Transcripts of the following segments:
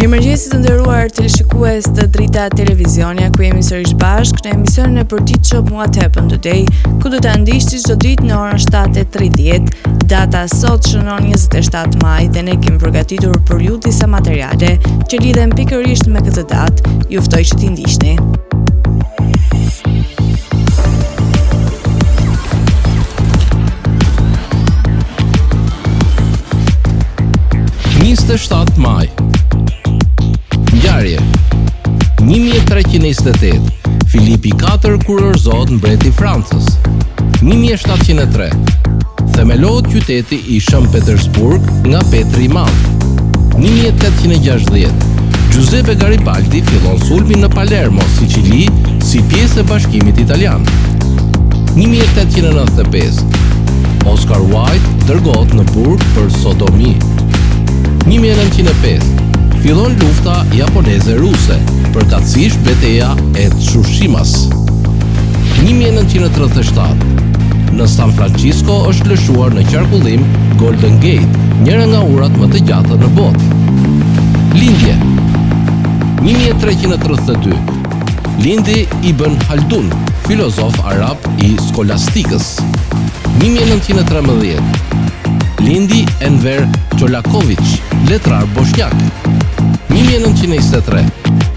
Mirëmëngjes të nderuar teleshikues të Drita Televizionia, ku jemi sërish bashkë në emisionin e përditshëm What Happened Today, ku do ta ndiqni çdo ditë në orën 7:30. Data sot shënon 27 maj dhe ne kemi përgatitur për ju disa materiale që lidhen pikërisht me këtë datë. Ju ftoj që t'i ndiqni. Maj. Ngjarje 1328 Filipi IV kurorëzohet mbreti i Francës. 1703 themelohet qyteti i Shën Petersburg nga Petri i Madh. 1860 Giuseppe Garibaldi fillon sulmin në Palermo, Sicili, si pjesë e Bashkimit Italian. 1895 Oscar Wilde dërgohet në burg për sodomi. 1905 fillon lufta japoneze-ruse, përkatësisht betejë e Tsushimas. 1937 në San Francisco është lëshuar në qarkullim Golden Gate, njëra nga urat më të gjata në botë. Lindje 1332 lindi Ibn Khaldun, filozof arab i skolastikës. 1913 lindi Enver Çolaković, letrar bosnjak. 1923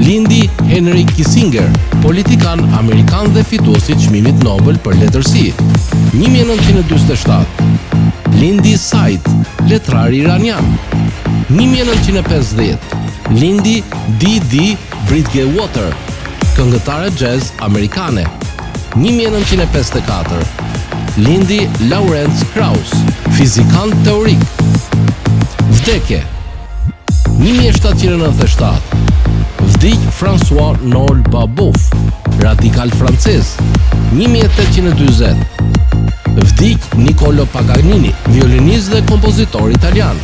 lindi Henry Kissinger, politikan amerikan dhe fituesi i çmimit Nobel për letërsi. 1947 lindi Said, letrar iranian. 1950 lindi Didi Bridgewater, këngëtare jazz amerikane. 1954 lindi Lawrence Krauss, fizikan teorik. Vdekje 1797 vdik François Noël Babeuf, radikal francez. 1840 vdik Niccolo Paganini, violinist dhe kompozitor italian.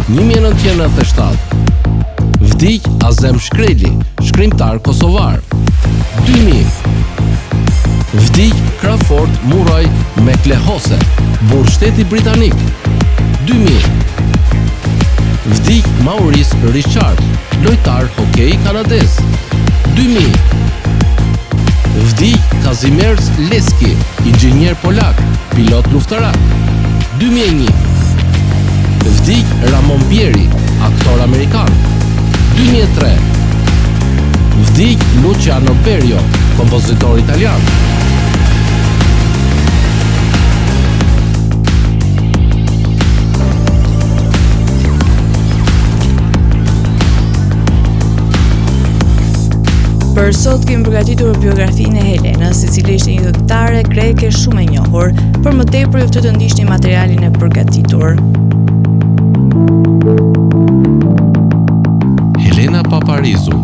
1997 vdik Azem Shkreli, shkrimtar kosovar. 2000 vdik Crawford Murray McLehose, burr shteti britanik. 2000 vdik Maurice Richard, lojtar hokej kanadez. 2000 vdik Kazimierz Leski, inxhinier polak, pilot luftarak. 2001 vdik Ramon Bieri, aktor amerikan. 2003 vdik Luciano Berio, kompozitor italian. Për sot kemi përgatitur biografinë e Helenës, e cila ishte një këngëtare greke shumë e njohur. Për më tepër ju ftoj të ndiqni materialin e përgatitur. Helena Paparizou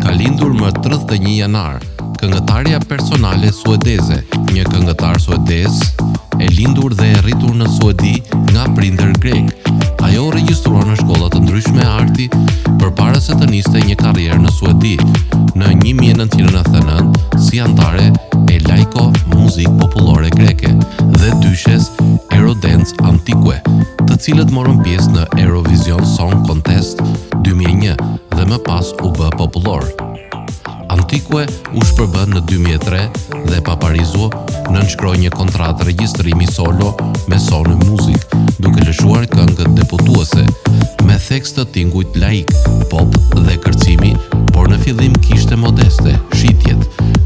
ka lindur më 31 janar, këngëtarja personale suedeze, një këngëtar suedez e lindur dhe e rritur në Suedi nga prindër grek. Ajo regjistruar në shkolla të ndryshme arti përpara se të niste një karrierë në Suedi në 1999 si antare e Laiko Muzik Popullore Greke dhe dyshes Eurodance Antique, të cilët morën pjesë në Eurovision Song Contest 2001 dhe më pas u bë popullor. Antique u shpërbë në 2003 dhe Paparizou nënshkroi një kontratë regjistrimi solo me Sony Music, duke lëshuar këngët debutuese me tekst të tingujt laik, pop dhe kërcimi, por në fillim kishte modeste shitjet.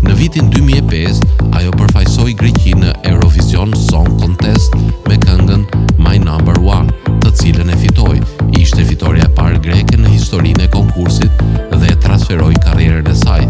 Në vitin 2005 ajo përfaqësoi Greqinë në Eurovision Song Contest me këngën My Number One, të cilën e fitoi. Ishte fitoria e parë greke në historinë e konkursit dhe e transferoi karrierën e saj.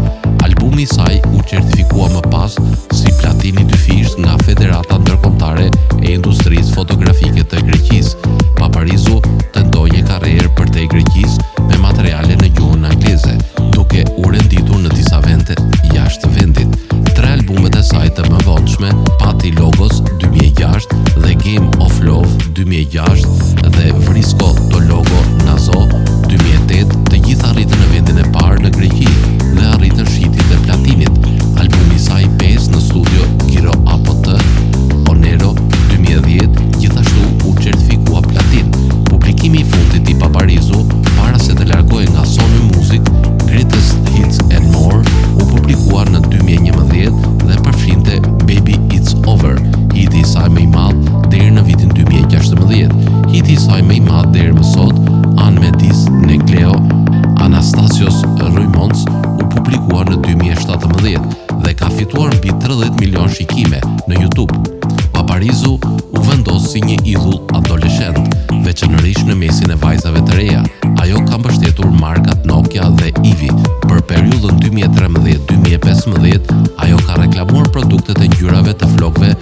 Albumi i saj u certifikua më pas si platini dyfish nga Federata Ndërkombëtare e Industrisë Fotografike të Greqisë. Paparizou tentoi një karrierë përtej Greqisë me materiale në gjuhën angleze, duke u renditur në disa vende jashtë vendit. 3 albumet e saj të mëvonshme, Pati Logos 2006 dhe Game of Love 2006 dhe Vrisko to Logo Nazo 2008, të gjitha arritën në vendin e parë në Greqi dhe arritën shitit e platinit. Albumi i saj 5 në studio Giro APT Onero 2010 gjithashtu u certifikua platin. Publikimi i fundit i Paparizou para se të largohej nga Sony shikime në YouTube. Paparizu u vendos si një idhull adoleshent, veçanërisht në mesin e vajzave të reja. Ajo ka mbështetur markat Nokia dhe Ivi. Për periudhën 2013-2015, ajo ka reklamuar produktet e ngjyrave të flokëve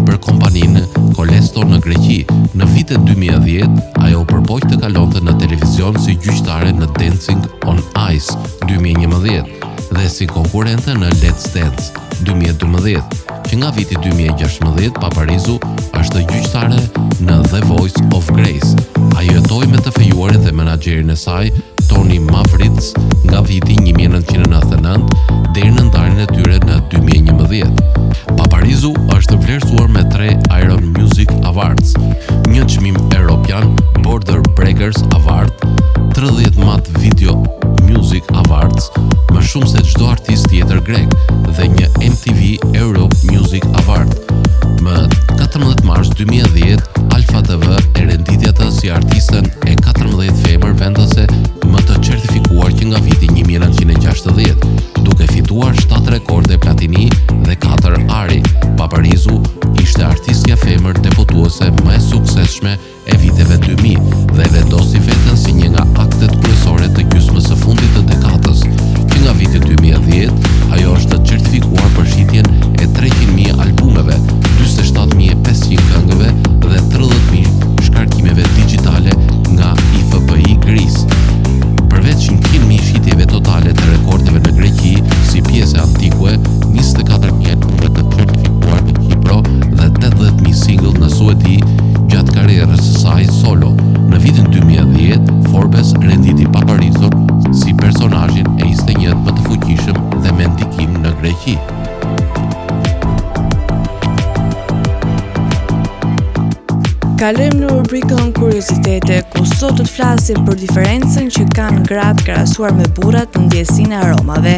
për kompaninë Kolesto në Greqi. Në vitet 2010, ajo përpoq të kalonte në televizion si gjyqtare në Dancing on Ice 2011 dhe si konkurrente në Let's Dance 2012. Që nga viti 2016, Paparizu është gjyqtare në The Voice of Grace. Ajo jetoi me të fejuarin dhe menaxherin e saj, Tony Mavritz, nga viti 1999 deri në ndarjen e tyre në 2011. Paparizu është vlerësuar me 3 Iron Music Awards, një çmim europian Border Breakers Award, 30 Mat Video Music Awards, më shumë se çdo artist tjetër grek, dhe një MTV Europe Music Award. Më 14 mars 2010, Alfa TV e renditi atë si artisten e 14 femër vendase më të certifikuar që nga viti 1960, duke fituar 7 rekorde platini dhe 4 ari. Paparizu ishte artistja femër debutuese më e suksesshme e viteve 2000 dhe vendosi veten si një nga aktet kryesore të gjysmës së fundit të dekadës. Që nga viti 2010, ajo është certifikuar për shitjen e 300.000 albumeve, 47.500 këngëve dhe 30.000 shkarkimeve digjitale nga IFPI Greece. Përveç 100.000 shitjeve totale të rekordeve në Greqi si pjesë antikue, 24.000 albume të certifikuar në Kipro dhe 80.000 single në Suedi gjatë karrierës së saj solo. Në vitin 2010, Forbes renditi Paparizun si personazhin e 21 më të fuqishëm dhe me ndikim në Greqi. Kalojmë në rubrikën Kuriozitete, ku sot do të flasim për diferencën që kanë gratë krahasuar me burrat në ndjesinë e aromave.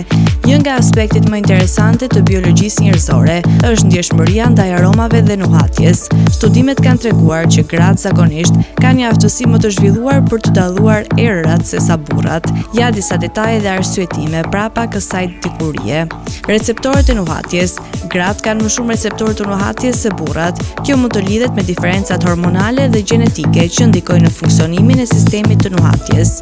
Një nga aspektet më interesante të biologjisë njerëzore është ndjeshmëria ndaj aromave dhe nuhatjes. Studimet kanë treguar që gratë zakonisht kanë një aftësi më të zhvilluar për të dalluar erërat sesa burrat. Ja disa detaje dhe arsyetime prapa kësaj dikurie. Receptorët e nuhatjes. Gratë kanë më shumë receptorë të nuhatjes se burrat. Kjo mund të lidhet me diferencat hormonale dhe gjenetike që ndikojnë në funksionimin e sistemit të nuhatjes.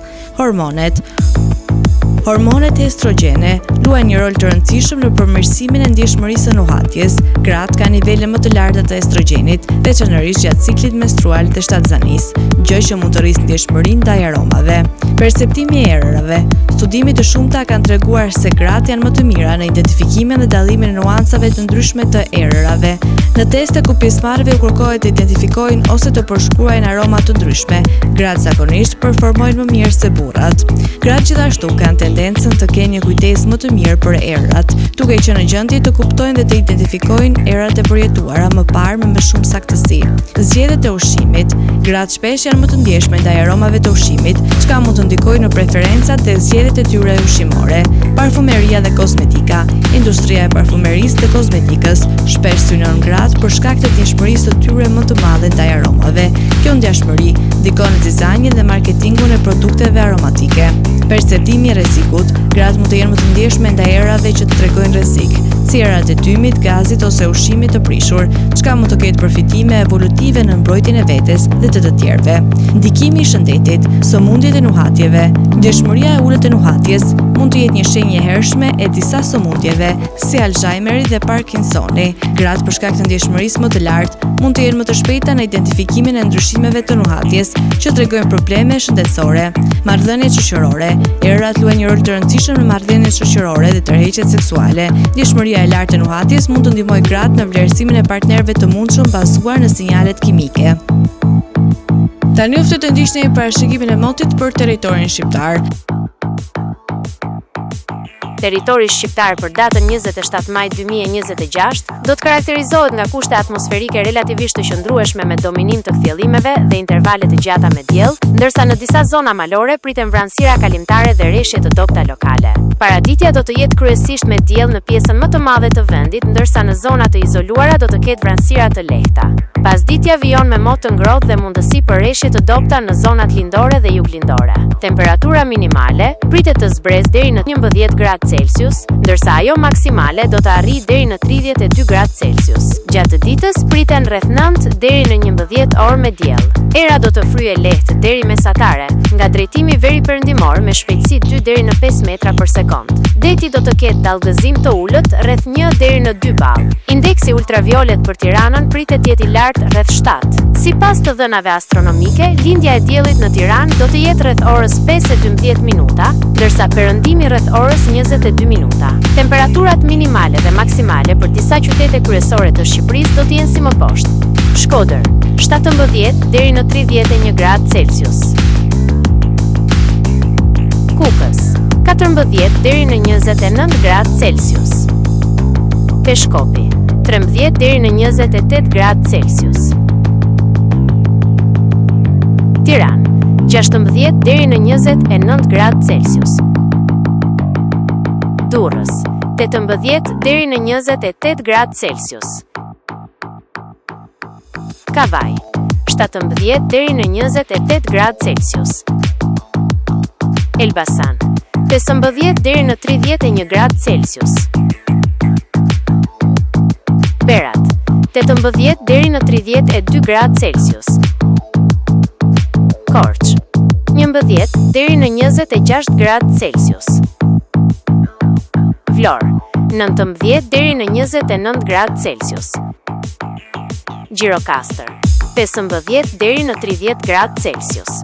Hormonet e estrogjene luajnë një rol të rëndësishëm në përmirësimin e ndjeshmërisë së nuhatjes. Gratë kanë nivele më të larta të estrogjenit, veçanërisht gjatë ciklit menstrual të shtatzanisë, gjë që mund të rrisë ndjeshmërinë ndaj aromave. Perceptimi i erërave. Studime të shumta kanë treguar se gratë janë më të mira në identifikimin dhe dallimin e nuancave të ndryshme të erërave. Në teste ku pjesëmarrëve u kërkohet të identifikojnë ose të përshkruajnë aroma të ndryshme, gratë zakonisht performojnë më mirë se burrat. Gratë gjithashtu kanë tendencën të kenë një kujtesë më të mirë për erërat, duke qenë në gjendje të kuptojnë dhe të identifikojnë erërat e përjetuara më parë me më shumë saktësi. Zgjedhjet e ushqimit. Gratë shpesh janë më të ndjeshme ndaj aromave të ushqimit, çka mund të ndikojë në preferencat dhe zgjedhjet e tyre ushqimore. Parfumeria dhe kozmetika. Industria e parfumerisë dhe kozmetikës shpesh synon gratë për shkak të ndjeshmërisë së tyre më të madhe ndaj aromave. Kjo ndjeshmëri ndikon në dizajnin dhe marketingun e produkteve aromatike. Perceptimi i rrezikut. Gratë mund të jenë më të ndjeshme ndaj erave që të tregojnë rrezik, si erat e dymit, gazit ose ushqimit të prishur, çka mund të ketë përfitime evolutive në mbrojtjen e vetes dhe të tjerëve. Ndikimi i shëndetit, sëmundjet e nuhatjeve. Ndjeshmëria e ulët e nuhatjes mund të jetë një shenjë e hershme e disa sëmundjeve, si Alzheimeri dhe Parkinsoni. Gratë për shkak të ndjeshmërisë më të lartë mund të jenë më të shpejta në identifikimin e ndryshimeve të nuhatjes që tregojnë probleme shëndetësore. Marrëdhëniet shoqërore. Erërat luajnë një rol të rëndësishëm në marrëdhëniet shoqërore dhe tërheqjet seksuale. Ndjeshmëria e lartë e nuhatjes mund të ndihmojë gratë në vlerësimin e partnerëve të mundshëm bazuar në sinjalet kimike. Tani uftë të ndiqni parashikimin e motit për territorin shqiptar. Territori shqiptar për datën 27 maj 2026 do të karakterizohet nga kushte atmosferike relativisht të qëndrueshme me dominim të kthjellimeve dhe intervale të gjata me diell, ndërsa në disa zona malore priten vranësira kalimtare dhe rreshje të dobta lokale. Paraditja do të jetë kryesisht me diell në pjesën më të madhe të vendit, ndërsa në zona të izoluara do të ketë vranësira të lehta. Pasditja vijon me mot të ngrohtë dhe mundësi për rreshje të dobta në zonat lindore dhe juglindore. Temperatura minimale pritet të zbresë deri në 11 gradë Celsius, ndërsa ajo maksimale do të arrijë deri në 32 gradë Celsius. Gjatë ditës priten rreth 9 deri në 11 orë me diell. Era do të fryejë lehtë deri mesatare, nga drejtimi veriperëndimor me shpejtësi 2 deri në 5 metra për sekond. Deti do të ketë dallgëzim të ulët rreth 1 deri në 2 ball. Indeksi ultraviolet për Tiranën pritet të jetë i lartë rreth 7. Sipas të dhënave astronomike, lindja e diellit në Tiranë do të jetë rreth orës 5:12 minuta, ndërsa perëndimi rreth orës 22 minuta. Temperaturat minimale dhe maksimale për disa qytete kryesore të Shqipërisë do të jenë si më poshtë. Shkodër, 17 deri në 31 gradë Celsius. Kukës, 14 deri në 29 gradë Celsius. Peshkopi, 13 deri në 28 gradë Celsius. Tiranë, 16 deri në 29 gradë Celsius. Durrës, 18 deri në 28 gradë Celsius. Kavaj, 17 deri në 28 gradë Celsius. Elbasan, 15 deri në 31 gradë Celsius. Berat, 18 deri në 32 gradë Celsius. Korç, 11 deri në 26 gradë Celsius. Vlorë, 19 deri në 29 gradë Celsius. Gjirokastër, 15 deri në 30 gradë Celsius.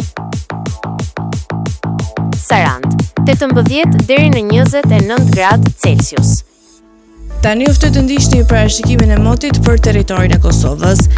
Sarand, 18 deri në 29 gradë Celsius. Tani u ftoj të ndiqni parashikimin e motit për territorin e Kosovës.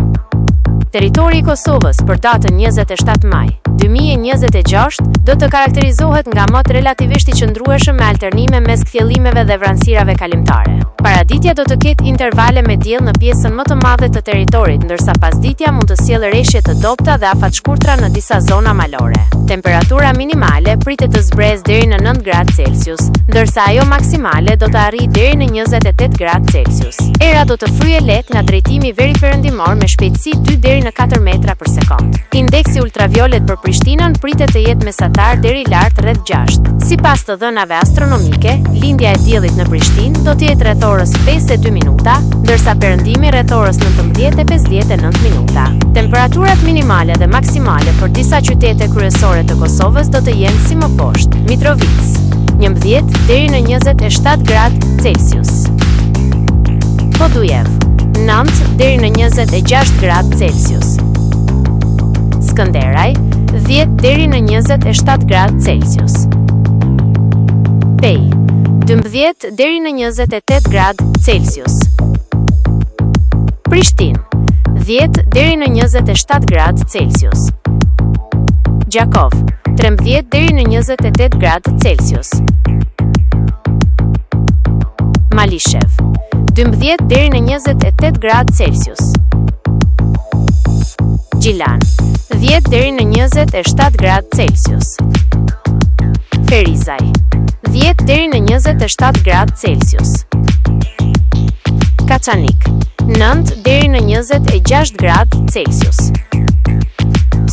Territori i Kosovës për datën 27 maj 2026 do të karakterizohet nga mot relativisht i qëndrueshëm me alternime mes kthjellimeve dhe vranësirave kalimtare. Paraditja do të ketë intervale me diell në pjesën më të madhe të territorit, ndërsa pasditja mund të sjellë reshje të dobta dhe afatshkurtra në disa zona malore. Temperatura minimale pritet të zbresë deri në 9 gradë Celsius, ndërsa ajo maksimale do të arrijë deri në 28 gradë Celsius. Era do të fryejë lehtë nga drejtimi veriperëndimor me shpejtësi 2 deri në 4 metra për sekond. Indeksi ultraviolet për Prishtinën pritet të jetë mesatar deri lart rreth 6. Sipas të dhënave astronomike, lindja e diellit në Prishtinë do të jetë rreth orës 5:02 minuta, ndërsa perëndimi rreth orës 19:59 minuta. Temperaturat minimale dhe maksimale për disa qytete kryesore të Kosovës do të jenë si më poshtë. Mitrovic, 11 deri në 27 gradë Celsius. Podujev, 9 deri në 26 gradë Celsius. Skënderaj, 10 deri në 27 gradë Celsius. Pej, 12 deri në 28 gradë Celsius. Prishtinë, 10 deri në 27 gradë Celsius. Gjakov, 13 deri në 28 gradë Celsius. Malishev, 12 deri në 28 gradë Celsius. Gjilan, 10 deri në 27 gradë Celsius. Ferizaj, 10 deri në 27 gradë Celsius. Kaçanik, 9 deri në 26 gradë Celsius.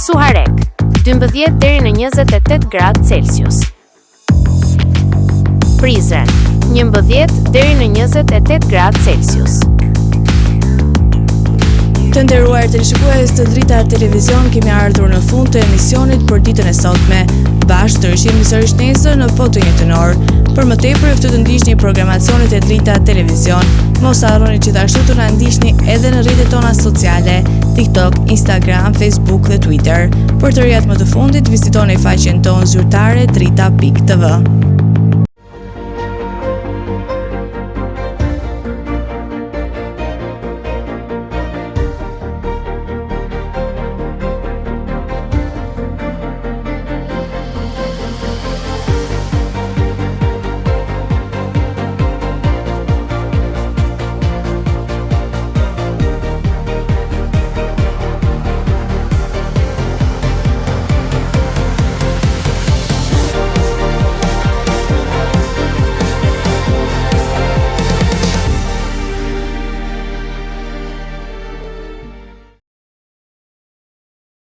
Suharek, 12 deri në 28 gradë Celsius. Prizren, 11 deri në 28 gradë Celsius. Të nderuar teleshikues të Drita Televizion, kemi ardhur në fund të emisionit për ditën e sotme. Bashkë të rishim sërish nesër në po të njëjtën orë. Për më tepër ftoj të ndiqni programacionet e Drita Televizion. Mos harroni gjithashtu të na ndiqni edhe në rrjetet tona sociale, TikTok, Instagram, Facebook dhe Twitter. Për të rijat më të fundit, vizitoni faqen tonë zyrtare drita.tv.